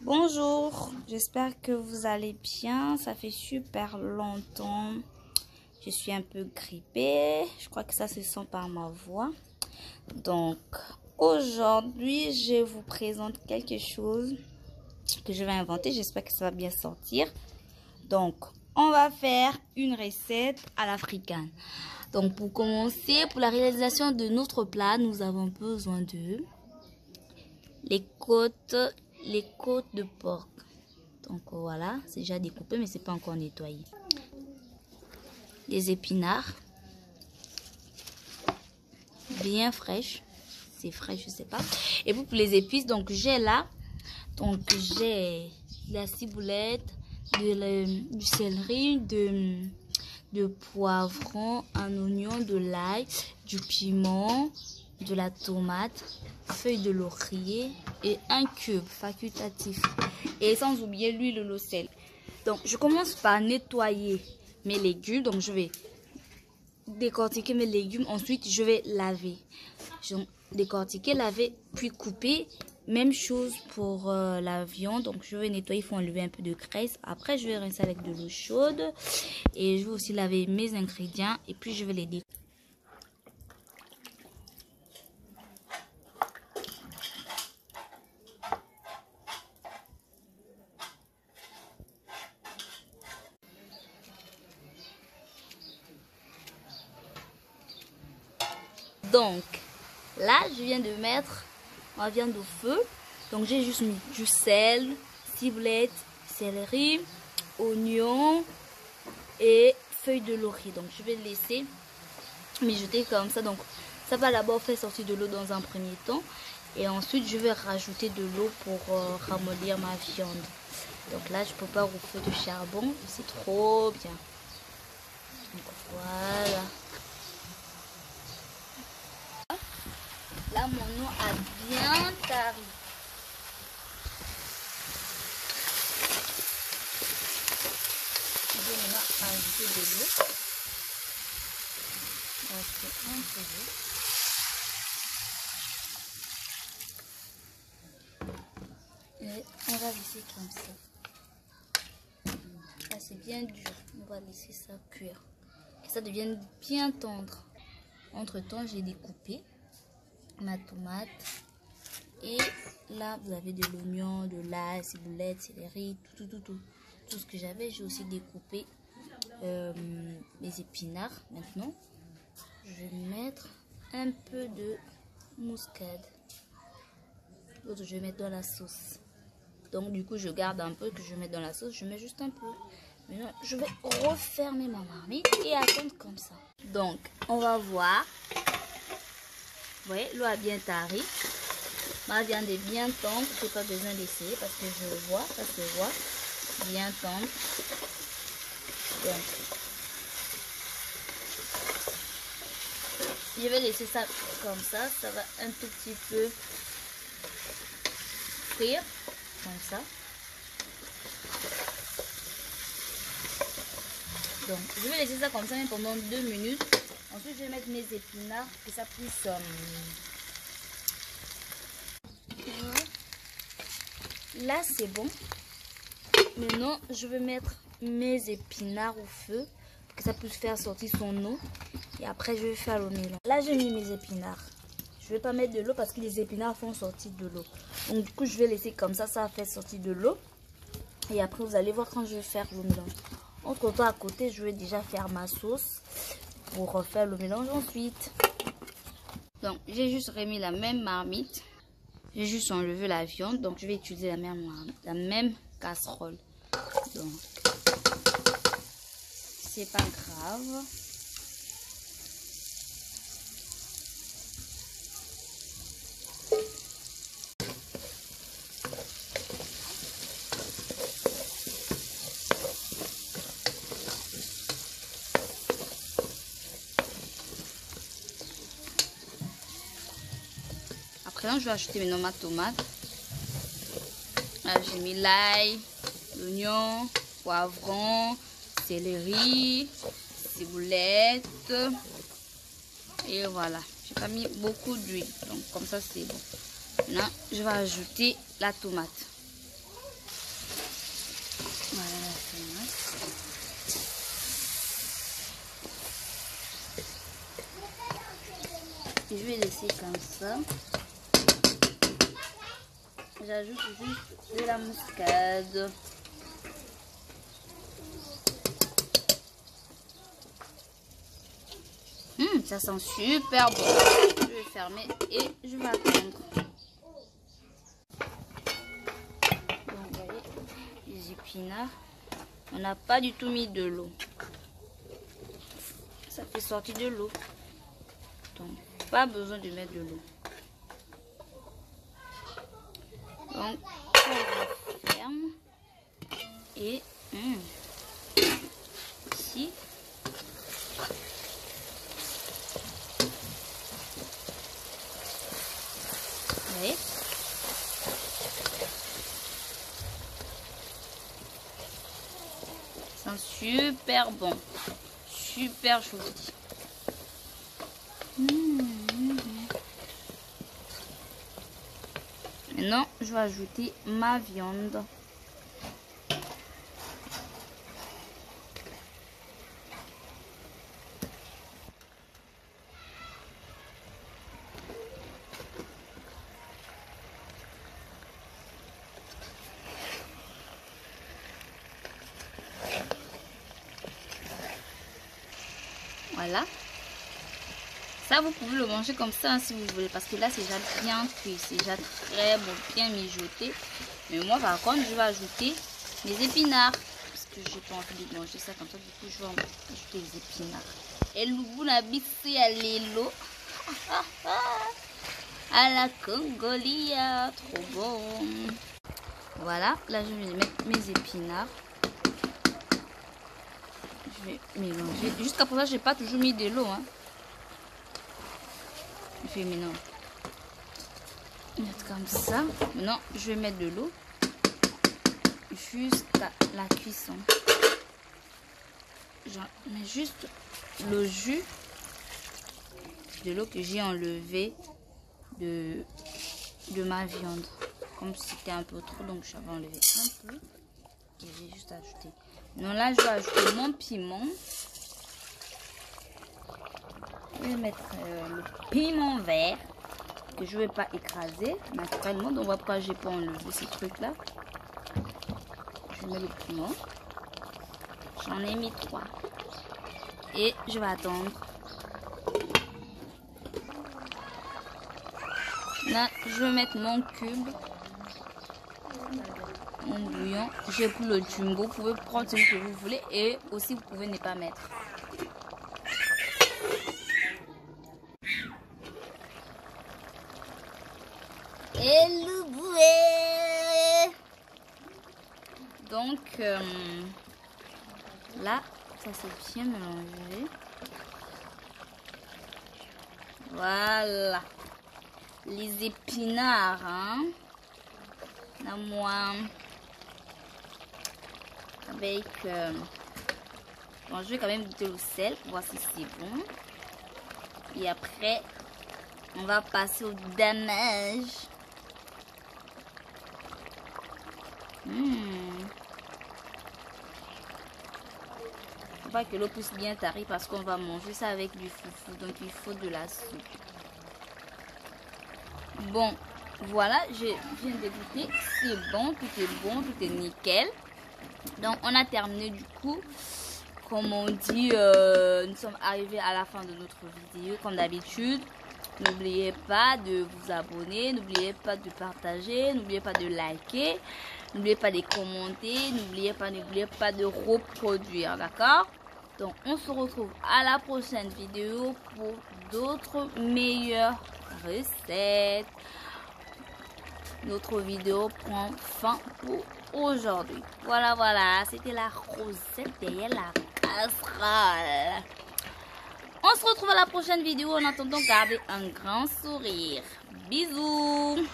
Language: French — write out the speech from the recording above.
Bonjour, j'espère que vous allez bien. Ça fait super longtemps. Je suis un peu grippée. Je crois que ça se sent par ma voix. Donc, aujourd'hui, je vous présente quelque chose que je vais inventer. J'espère que ça va bien sortir. Donc, on va faire une recette à l'africaine. Donc, pour commencer, pour la réalisation de notre plat, nous avons besoin de les côtes de porc. Donc voilà, c'est déjà découpé mais c'est pas encore nettoyé. Les épinards bien fraîches, c'est frais, je sais pas. Et puis pour les épices, donc j'ai là, donc j'ai la ciboulette, du céleri, de poivron, un oignon, de l'ail, du piment, de la tomate, feuille de laurier et un cube facultatif. Et sans oublier l'huile, le sel. Donc je commence par nettoyer mes légumes. Donc je vais décortiquer mes légumes. Ensuite je vais laver. Je vais décortiquer, laver, puis couper. Même chose pour la viande. Donc je vais nettoyer, il faut enlever un peu de graisse. Après je vais rincer avec de l'eau chaude. Et je vais aussi laver mes ingrédients. Et puis je vais les découper. Donc là je viens de mettre ma viande au feu. Donc j'ai juste mis du sel, ciboulette, céleri, oignon et feuilles de laurier. Donc je vais laisser mijoter comme ça. Donc ça va d'abord faire sortir de l'eau dans un premier temps. Et ensuite je vais rajouter de l'eau pour ramollir ma viande. Donc là je prépare au feu de charbon. C'est trop bien. Donc voilà. Là, mon eau a bien tari. Je vais maintenant ajouter de l'eau. Rester un peu d'eau. Et on va laisser comme ça. Là, c'est bien dur. On va laisser ça cuire. Que ça devienne bien tendre. Entre temps, j'ai découpé ma tomate. Et là, vous avez de l'oignon, de l'ail, ciboulette, céleri, tout ce que j'avais. J'ai aussi découpé les épinards. Maintenant, je vais mettre un peu de muscade. L'autre, je vais mettre dans la sauce. Donc, du coup, je garde un peu que je mets dans la sauce. Je mets juste un peu. Maintenant, je vais refermer ma marmite et attendre comme ça. Donc, on va voir. Vous voyez, l'eau a bien tari. Ma viande est bien tendre. Je n'ai pas besoin d'essayer parce que je le vois. Ça se voit. Bien tendre. Donc, je vais laisser ça comme ça. Ça va un tout petit peu frire. Comme ça. Donc, je vais laisser ça comme ça pendant 2 minutes. Ensuite, je vais mettre mes épinards que ça puisse... Là, c'est bon. Maintenant, je vais mettre mes épinards au feu pour que ça puisse faire sortir son eau. Et après, je vais faire le mélange. Là, j'ai mis mes épinards. Je ne vais pas mettre de l'eau parce que les épinards font sortir de l'eau. Donc, du coup, je vais laisser comme ça. Ça va faire sortir de l'eau. Et après, vous allez voir quand je vais faire le mélange. Entre temps, à côté, je vais déjà faire ma sauce pour refaire le mélange ensuite. Donc, j'ai juste remis la même marmite. J'ai juste enlevé la viande. Donc, je vais utiliser la même casserole. Donc, c'est pas grave. Après, là, je vais ajouter maintenant ma tomate. Là, j'ai mis l'ail, l'oignon, poivron, céleri, ciboulette. Et voilà. J'ai pas mis beaucoup d'huile. Donc, comme ça, c'est bon. Maintenant, je vais ajouter la tomate. je vais laisser comme ça. J'ajoute juste de la muscade. Ça sent super bon. Je vais fermer et je vais attendre. Donc, vous voyez, les épinards. On n'a pas du tout mis de l'eau. Ça fait sortir de l'eau. Donc, pas besoin de mettre de l'eau. Donc, on ferme. Et ici. Vous voyez? C'est super bon. Super joli. Maintenant, je vais ajouter ma viande. Voilà. Ça, vous pouvez le manger comme ça hein, si vous voulez. Parce que là, c'est déjà bien cuit. C'est déjà très bon, bien mijoté. Mais moi, par contre, je vais ajouter les épinards. Parce que j'ai pas envie de manger ça comme ça. Du coup, je vais ajouter les épinards. Et le bout n'habite à l'élo. À la Congolia. Trop bon. Voilà. Là, je vais mettre mes épinards. Je vais mélanger. Jusqu'à présent, j'ai pas toujours mis de l'eau. Hein. Je vais maintenant mettre comme ça. Maintenant, je vais mettre de l'eau jusqu'à la cuisson. J'en mets juste le jus de l'eau que j'ai enlevé de ma viande. Comme c'était un peu trop, donc j'avais enlevé un peu. Et j'ai juste ajouté. Non, là, je vais ajouter mon piment. Je vais mettre le piment vert que je ne vais pas écraser naturellement. Donc, on va pas, j'ai pas enlevé ces trucs-là. Je mets le piment. J'en ai mis 3. Et je vais attendre. Là, je vais mettre mon cube. Mon bouillon. J'ai pris le jumbo. Vous pouvez prendre celui que vous voulez. Et aussi, vous pouvez ne pas mettre. Et le bouet. Donc, là, ça c'est bien mélangé. Voilà. Les épinards, hein. La moine. Avec... bon, je vais quand même goûter le sel pour voir si c'est bon. Et après, on va passer au damage. Faut pas que l'eau puisse bien tarir parce qu'on va manger ça avec du foufou. Donc il faut de la soupe. Bon, voilà, je viens de goûter. C'est bon, tout est nickel. Donc on a terminé du coup. Comme on dit, nous sommes arrivés à la fin de notre vidéo comme d'habitude. N'oubliez pas de vous abonner, n'oubliez pas de partager, n'oubliez pas de liker, n'oubliez pas de commenter, n'oubliez pas de reproduire, d'accord? Donc on se retrouve à la prochaine vidéo pour d'autres meilleures recettes. Notre vidéo prend fin pour aujourd'hui. Voilà, c'était la recette derrière la casserole. On se retrouve à la prochaine vidéo. En attendant, gardez un grand sourire. Bisous.